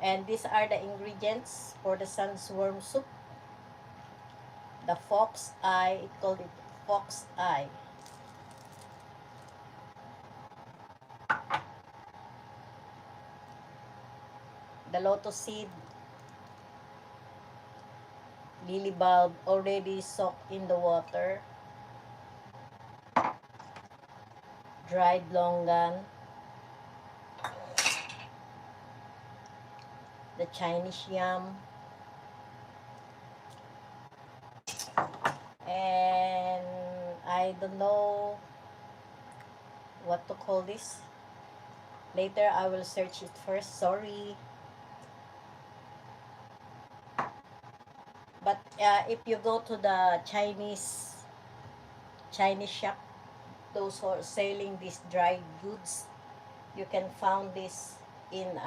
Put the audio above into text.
And these are the ingredients for the sandworm soup. The fox eye, it called it fox eye. The lotus seed, lily bulb already soaked in the water, dried longan, the Chinese yam, and I don't know what to call this. Later I will search it first, sorry. But if you go to the Chinese shop, those who are selling these dried goods, you can find this in